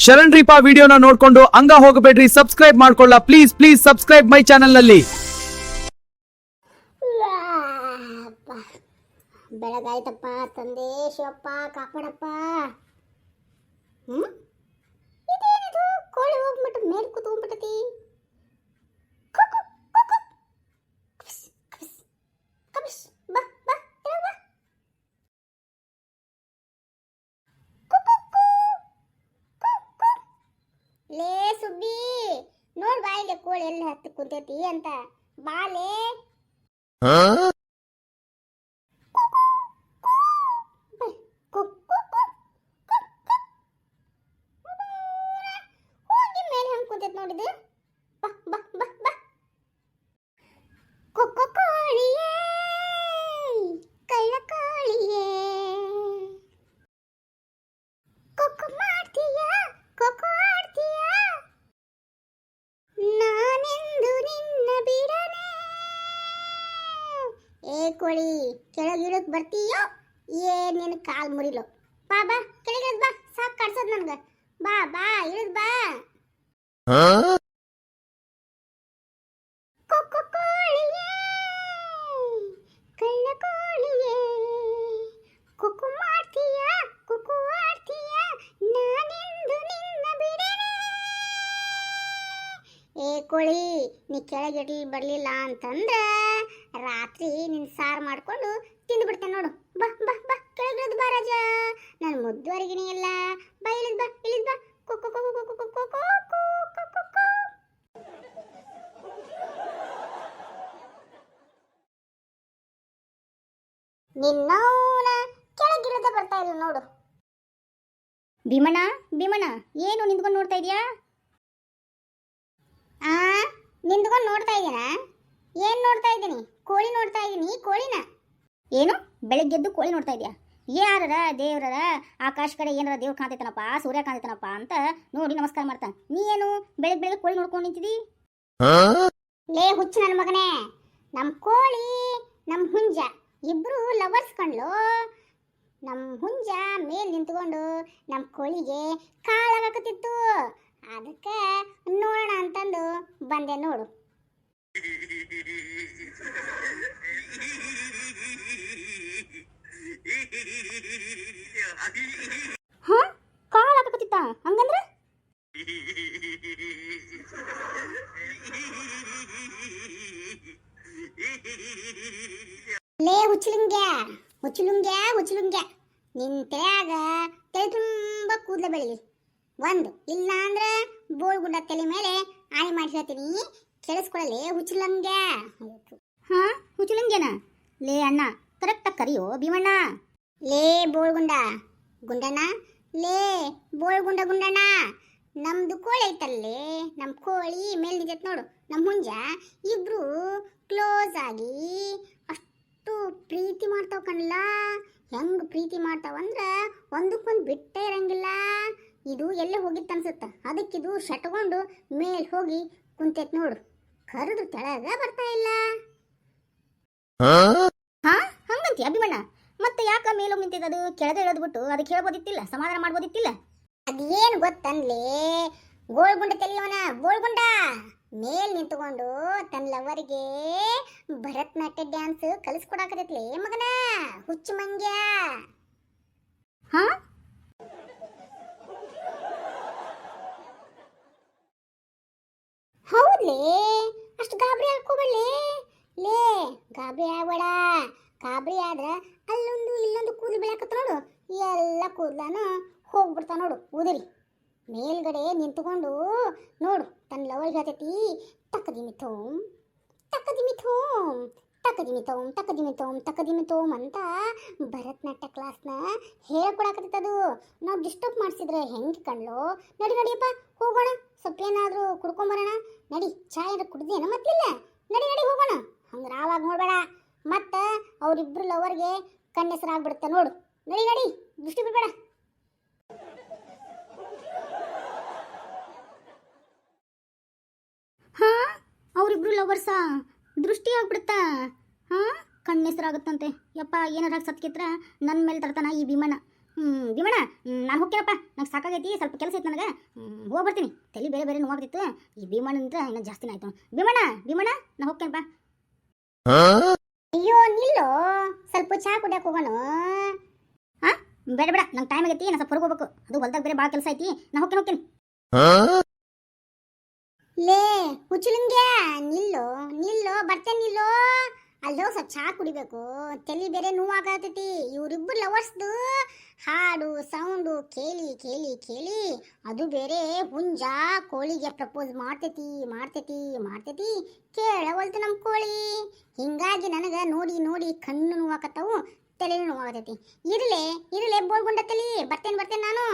ಶರಣ್ ರೀಪಾ ವಿಡಿಯೋನ ನೋಡ್ಕೊಂಡು ಹಂಗ ಹೋಗಬೇಡ್ರಿ, ಸಬ್ಸ್ಕ್ರೈಬ್ ಮಾಡ್ಕೊಳ್ಳ please please subscribe my channel ನಲ್ಲಿ. ಬೆಳಗಾಯ್ತಪ್ಪ ತಂದೆ ಶಿವಪ್ಪ ಕಾಪಾಡಪ್ಪ. ಇದೇನಿದು ಕೋಳಿ ಹೋಗ್ಬಿಟ್ಟು ಮೇಲೆ ಕೂತ್ಕೊಂಡ್ಬಿಟ್ಟತಿ. ಲೇ ಸುಬ್ಬಿ ನೋಡ್ ಬಾಯಿಲೆ ಕೋಳಿ ಎಲ್ಲಿ ಹತ್ತಿ ಕುಂತೈತಿ ಅಂತ. ಬಾಲೆ ಹೋಗಿ ಮೇಲೆ ಹಂಗ್ ಕುಂತೈತಿ ನೋಡಿದು. ಬಾ ಬಾ ಬಾ ಬಾ ಕೊಕ್ಕೊ ಕೋಳಿಯೇ ಕಳ್ಳ ಕೋಳಿಯೇ ಕೊಕ್ಕೊ ಮಾಡ್ತೀಯ ಕೊಕ್ಕೊ ಆಡ್ತೀಯ ನಾನೆಂದು ನಿನ್ನ ಬಿಡನೆ. ಏ ಕೋಳಿ ಕೆಳಗಿಳಕ್ ಬರ್ತೀಯೋ ಏನ್ ನಿನ್ ಕಾಲ್ ಮುರಿಲೋ. ಬಾ ಬಾ ಕೆಳಗಿಳದ್ ಬಾ, ಸಾಕ್ ಕಾಡ್ಸೋದ್ ನನ್ಗ. ಬಾ ಬಾ ಇಳಿದ್ ಬಾ. ಕೊಕ್ಕೊ ಕೋಳಿಯೇ ಕಳ್ಳ ಕೋಳಿಯೇ ಕೊಕ್ಕೊ ಮಾಡ್ತೀಯ ಕೊಕ್ಕೊ ಆಡ್ತೀಯ ನಾನೆಂದು ನಿನ್ನ ಬಿಡನೆ. ಏ ಕೋಳಿ ನೀ ಕೆಳಗಿಡ್ಲಿ ಬರ್ಲಿಲ್ಲ ಅಂತಂದ್ರ ರಾತ್ರಿ ನಿನ್ ಸಾರು ಮಾಡ್ಕೊಂಡು ತಿಂದ್ಬಿಡ್ತೇನೆ ನೋಡು. ಬಾ ಬಾ ಬಾ ಕೆಳಗಿಳಿದ್ ಬಾ ರಾಜ, ನನ್ನ ಮುದ್ದುವರೆಗಿನಿ ಎಲ್ಲ. ಬಾ ಇಳಿದ್ ಬಾ ಇಳಿದ್ ಬಾ. ಕೊಕ್ಕೊ ಕೊಕ್ಕೊ ಕೊಕ್ಕೊ ಕೊಕ್ಕೊ ಕೊಕ್ಕೊ ಕೊಕ್ಕೊ. ನಿನ್ನವನ ಕೆಳಗಿಳಿದ ಬರ್ತಾ ಇಲ್ಲ ನೋಡು. ಭೀಮಣ್ಣ ಭೀಮಣ್ಣ ಏನು ನಿಂತ್ಕೊಂಡು ನೋಡ್ತಾ ಇದೀಯಾ? ನಿಂತ್ಕೊಂಡು ನೋಡ್ತಾ ಇದೀನಾ? ಏನ್ ನೋಡ್ತಾ ಇದ್ದೀನಿ? ಕೋಳಿ ನೋಡ್ತಾ ಇದೀನಿ. ಕೋಳಿನ ಏನು ಬೆಳಗ್ಗೆದ್ದು ಕೋಳಿ ನೋಡ್ತಾ ಇದೀಯಾ? ಯಾರರ ದೇವ್ರರ ಆಕಾಶ ಕಡೆ ಏನಾರ ದೇವ್ರು ಕಾಣ್ತೈತನಪ್ಪ, ಸೂರ್ಯ ಕಾಣ್ತೈತನಪ್ಪ ಅಂತ ನೋಡಿ ನಮಸ್ಕಾರ ಮಾಡ್ತಾನೆ. ನೀ ಏನು ಬೆಳಗ್ಗೆ ಬೆಳಗ್ಗೆ ಕೋಳಿ ನೋಡ್ಕೊಂಡು ನಿಂತಿದಿ? ಲೇ ಹುಚ್ಚು ನನ್ನ ಮಗನೇ, ನಮ್ಮ ಕೋಳಿ ನಮ್ಮ ಹುಂಜ ಇಬ್ರು ಲವರ್ಸ್ ಕಣ್ಲು. ನಮ್ಮ ಹುಂಜ ಮೇಲ್ ನಿಂತ್ಕೊಂಡು ನಮ್ಮ ಕೋಳಿಗೆ ಕಾಳಾಗಕತ್ತಿತ್ತು. ಅದಕ್ಕೆ ನೋಡೋಣ ಅಂತಂದು ಬಂದೆ ನೋಡು. ಕಾಳಾಗಕತ್ತಿತ್ತ ಹಂಗಂದ್ರೆ? ಲೇ ಹುಚ್ಚುಲುಂಗ್ಯ ಹುಚ್ಚುಲುಂಗ್ಯ ಹುಚ್ಚುಲುಂಗ್ಯ, ನಿನ್ ತಲೆಯಾಗ ತಲೆ ತುಂಬ ಕೂದಲ ಬೆಳಿಲಿ. ಒಂದು ಇಲ್ಲ ಅಂದ್ರೆ ಬೋಳ್ಗುಂಡ ತಲೆ ಮೇಲೆ ಆಣಿ ಮಾಡಿ ಹೇಳ್ತೀನಿ, ಕೇಳಿಸ್ಕೊಳ್ಳಲಿ ಹುಚ್ಚುಲಂಗ್ಯ. ಹುಚ್ಚುಲಂಗ್ಯನ ಲೇ ಅಣ್ಣ ಕರೆಕ್ಟಾಗಿ ಕರಿಯೋ ಭೀಮಣ್ಣ. ಲೇ ಬೋಳ್ಗುಂಡ ಗುಂಡಣ್ಣ, ಲೇ ಬೋಳ್ಗುಂಡ ಗುಂಡಣ್ಣ, ನಮ್ದು ಕೋಳಿ ಐತಲ್ಲೇ, ನಮ್ಮ ಕೋಳಿ ಮೇಲ್ ನಿಂತೈತೆ ನೋಡು. ನಮ್ಮ ಹುಂಜ ಇಬ್ರು ಕ್ಲೋಸ್ ಆಗಿ ಅಷ್ಟು ಪ್ರೀತಿ ಮಾಡ್ತಾವ ಕಣ್ಲ. ಹೆಂಗ್ ಪ್ರೀತಿ ಮಾಡ್ತಾವಂದ್ರ ಒಂದಕ್ಕೊಂದು ಬಿಟ್ಟೇ ಇರಂಗಿಲ್ಲ. ಇದು ಎಲ್ಲೇ ಹೋಗಿತ್ತು ಅನ್ಸುತ್ತ, ಅದಕ್ಕಿದು ಶಟ್ಕೊಂಡು ಮೇಲ್ ಹೋಗಿ ಕುಂತೈತ್ ನೋಡು. ಕರೆದು ತೆಳಗ ಬರ್ತಾ ಇಲ್ಲ. ಹಂಗಂತಿ ಅಭಿಮಣ್ಣ? ಮತ್ತೆ ಯಾಕ ಮೇಲೋಗಿ ನಿಂತಿದ್ದದು? ಕೆಳಗೆ ಇಳದ್ ಬಿಟ್ಟು ಅದಕ್ಕೆ ಹೇಳ್ಬೋದಿತ್ತಿಲ್ಲ, ಸಮಾಧಾನ ಮಾಡ್ಬೋದಿತ್ತಿಲ್ಲ? ಅದೇನು ಗೊತ್ತನ್ಲೇ ಗೋಳ್ಗುಂಡ ತೆಲಿಯವನ ಗೋಳ್ಗುಂಡ ಮೇಲ್ ನಿಂತ್ಕೊಂಡು ತನ್ನ ಲವರಿಗೆ ಭರತನಾಟ್ಯ ಡ್ಯಾನ್ಸ್ ಕಲಿಸ್ಕೊಡಾಕತೈತ್ಲೇ ಮಗನ ಹುಚ್ಚು ಮಂಗ್ಯ. ಹೌದ್ಲೇ, ಅಷ್ಟು ಗಾಬರಿ ಹಾಕೋಬಳ್ಳಿ. ಲೇ ಗಾಬರಿ ಆಗ್ಬೇಡ. ಗಾಬರಿ ಆದ್ರ ಅಲ್ಲೊಂದು ಇಲ್ಲೊಂದು ಕೂದಲು ಬೆಳಕತ್ತ ನೋಡು, ಎಲ್ಲ ಕೂದಲಾನು ಹೋಗ್ಬಿಡ್ತಾ ನೋಡು ಉದುರಿ. ಮೇಲ್ಗಡೆ ನಿಂತ್ಕೊಂಡು ನೋಡು ತನ್ನ ಲವರ್ ಹೇಳ್ತೈತಿ, ತಕ್ಕದಿಮಿಥೋಮ್ ತಕ್ಕದಿಮಿಥೋಮ್ ತಕ್ಕದಿಮಿಥೋಮ್ ತಕ್ಕದಿಮಿಥೋಮ್ ತಕ್ಕದಿಮಿಥೋಮ್ ಅಂತ ಭರತನಾಟ್ಯ ಕ್ಲಾಸ್ನ ಹೇಳ್ಕೊಡಕತ್ತದು. ನಾವು ಡಿಸ್ಟರ್ಬ್ ಮಾಡಿಸಿದ್ರೆ ಹೆಂಗೆ ಕಣ್ಲು? ನಡಿ ನಡಿಯಪ್ಪ ಹೋಗೋಣ, ಸ್ವಲ್ಪ ಏನಾದರೂ ಕುಡ್ಕೊಂಬರೋಣ. ನಡಿ, ಚಾಯ್ ಏನಾರು ಕುಡ್ದೇನ ಮತ್ತಿಲ್ಲ? ನಡಿ ನಡಿ ಹೋಗೋಣ. ಹಂಗೆ ರಾವಾಗ ನೋಡ್ಬೇಡ, ಮತ್ತೆ ಅವರಿಬ್ರು ಲವರ್ಗೆ ಕಣ್ಣೆಸರಾಗ್ಬಿಡುತ್ತೆ ನೋಡು. ನಡಿ ನಡಿ, ದೃಷ್ಟಿ ಬಿಡಬೇಡ. ಅವರಿಬ್ರು ಲವರ್ಸಾ? ದೃಷ್ಟಿ ಆಗ್ಬಿಡುತ್ತಾ? ಕಣ್ಣೆಸರಾಗುತ್ತಂತೆ. ಯಪ್ಪ ಏನಾರ ಸತ್ಕಿತ್ರ ನನ್ನ ಮೇಲೆ ತರ್ತಾನ ಈ ಭೀಮಣ್ಣ. ಭೀಮಣ್ಣ ನಾನು ಹೋಗ್ತೇನಪ್ಪ, ನಂಗೆ ಸಾಕಾಗೈತಿ, ಸ್ವಲ್ಪ ಕೆಲಸ ಐತೆ ನನಗೆ, ಹೋಗ್ಬರ್ತೀನಿ. ತಲೆ ಬೇರೆ ಬೇರೆ ನೋವಾಗ್ತಿತ್ತು, ಈ ಭೀಮಣ್ಣ ಅಂದ್ರೆ ಇನ್ನೂ ಜಾಸ್ತಿನೇ ಆಯ್ತು. ಭೀಮಣ್ಣ ನಾ ಹೋಗ್ತೇನಪ್ಪ. ಅಯ್ಯೋ ನಿಲ್ಲೋ, ಸ್ವಲ್ಪ ಚಹಾ ಕುಡಿಯಕ್ಕೆ ಹೋಗೋಣ. ಹಾಂ ಬೇಡ ನಂಗೆ ಟೈಮ್ ಆಗೈತಿ, ನಾನು ಸ್ವಲ್ಪ ಹೊರಗೆ ಹೋಗ್ಬೇಕು, ಅದು ಹೊಲ್ದಾಗ ಬೇರೆ ಭಾಳ ಕೆಲಸ ಐತಿ, ನಾ ಹೋಗ್ತೇನೆ. ಲೇ ಹುಚ್ಚುಲಿಂಗ್ಯ, ನಿಲ್ಲೋ ಬರ್ತೇನೆ, ನಿಲ್ಲೋ. ಅಲ್ಲೋ ಸ್ವಲ್ಪ ಚಹಾ ಕುಡಿಬೇಕು, ತಲೆ ಬೇರೆ ನೋವಾಗತೈತಿ. ಇವರಿಬ್ಬರು ಲವರ್ಸ್ದು ಹಾಡು ಸೌಂಡು ಕೇಳಿ ಕೇಳಿ ಕೇಳಿ ಅದು ಬೇರೆ ಹುಂಜ ಕೋಳಿಗೆ ಪ್ರಪೋಸ್ ಮಾಡ್ತೈತಿ ಕೇಳವಲ್ತು ನಮ್ಮ ಕೋಳಿ. ಹಿಂಗಾಗಿ ನನಗೆ ನೋಡಿ ಕಣ್ಣು ನೋವಾಕತ್ತವು, ತಲೆ ನೋವಾಗತೈತಿ. ಇರಲೇ ಬೋಳ್ಗುಂಡ ತಲೆ, ಬರ್ತೇನೆ ನಾನು.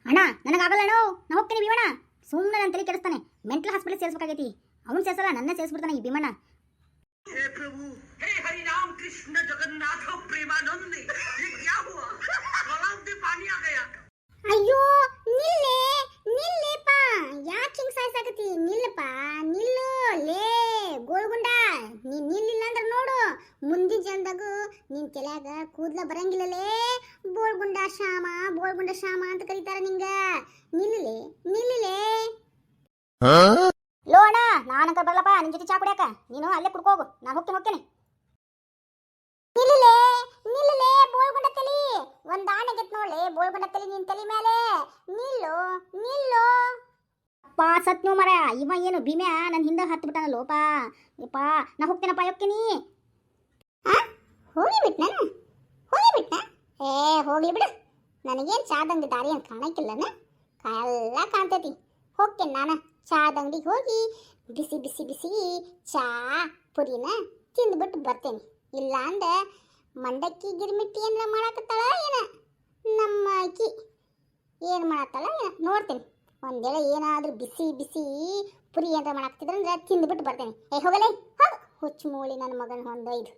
ಅಣ್ಣ ನನಗಾಗಲ್ಲ ಅಣ್ಣ, ನಾ ಹೋಗ್ತೇನೆ ಭೀಮಣ್ಣ. ಸುಮ್ಮನೆ ನನ್ನ ತಲೆ ಕೆಡಿಸ್ತಾನೆ, ಮೆಂಟಲ್ ಹಾಸ್ಪಿಟಲ್ ಸೇರಿಸ್ಬೇಕಾಗೈತಿ. ಅವನು ಸೇರಿಸಲ್ಲ, ನನ್ನೇ ಸೇರಿಸ್ಬಿಡ್ತಾನೆ ಈ ಭೀಮಣ್ಣ. हे प्रभु, हे हरि राम कृष्ण जगन्नाथ प्रेमानंद, ये क्या हुआ? गलाव में पानी आ गया. ಅಯ್ಯೋ ನಿಲ್ಲೇಪ್ಪ, ಯಾಕೆ ಹಿಂಗೆ ಸಾಯ್ಸಾಕತಿ? ನಿಲ್ಲು ಲೇ ಗೋಳ್ಗುಂಡ, ನೀನ್ ನಿಲ್ಲಿಲ್ಲ ಅಂದ್ರೆ ನೋಡು ಮುಂದಿನ ಜನ್ದಾಗ ನಿನ್ ತಲೆಯಾಗ ಕೂದ್ಲ ಬರಂಗಿಲ್ಲಲೇ. ಬೋಳ್ಗುಂಡ ಶ್ಯಾಮ ಅಂತ ಕರೀತಾರ ನಿಂಗ. ನಿಲ್ಲಲೇ ಲೋಣ, ನಾನಂತ ಬರ್ಲಪ್ಪ ನಿನ್ ಜೊತೆ ಚಾ ಕುಡಿಯಾಕ. ನೀನು ಅಲ್ಲೇ ಕುಡ್ಕೋಗು, ನಾನು ಹೋಗ್ತೇನೆ. ನಿಲ್ಲಲೇ ಬೋಳ್ಗುಂಡ ತಲಿ, ಒಂದ್ ಆನೆಗೆತ್ ನೋಡ್ಲೆ ಬೋಳ್ಗುಂಡ ತಲಿ ನಿನ್ ತಲಿ ಮೇಲೆ. ನಿಲ್ಲು ಅಪ್ಪ, ಸತ್ನು ಮರ ಇವ ಏನು ಭೀಮ್ಯಾ ನನ್ನ ಹಿಂದೆ ಹತ್ತು ಬಿಟ್ಟಾನಲ್ಲೋಪ. ಯಪ್ಪ ನಾ ಹೋಗ್ತೇನಪ್ಪ, ಹೋಗ್ತೀನಿ. ಹೋಗ್ಲಿ ಬಿಟ್ನ ಹೋಗ್ಲಿ ಬಿಡು, ನನಗೇನು ಚಾದಂಗಡಿ ದಾರಿ ಅಂತ ಕಾಣಕ್ಕಿಲ್ಲನ, ಎಲ್ಲ ಕಾಣ್ತೈತಿ. ಹೋಗ್ತೇನೆ ನಾನು ಚಾದಂಗಡಿಗೆ ಹೋಗಿ ಬಿಸಿ ಚಾ ಪುರಿನ ತಿಂದ್ಬಿಟ್ಟು ಬರ್ತೇನೆ. ಇಲ್ಲ ಅಂದ್ರೆ ಮಂಡಕ್ಕಿ ಗಿರ್ಮಿಟ್ಟಿ ಏನಾರ ಮಾಡಾಕತ್ತಾಳ ಏನ ನಮ್ಮ ಅಕ್ಕಿ, ಏನು ಮಾಡತ್ತಾಳ ಏನ ನೋಡ್ತೇನೆ. ಒಂದೇಳೆ ಏನಾದರೂ ಬಿಸಿ ಪುರಿ ಏನಾರ ಮಾಡಾಕ್ತಿದ್ರಂದ್ರೆ ತಿಂದ್ಬಿಟ್ಟು ಬರ್ತೇನೆ. ಹೋಗಲೇ ಹುಚ್ಚು ಮೂಳಿ ನನ್ನ ಮಗನ ಒಂದು ಇದು.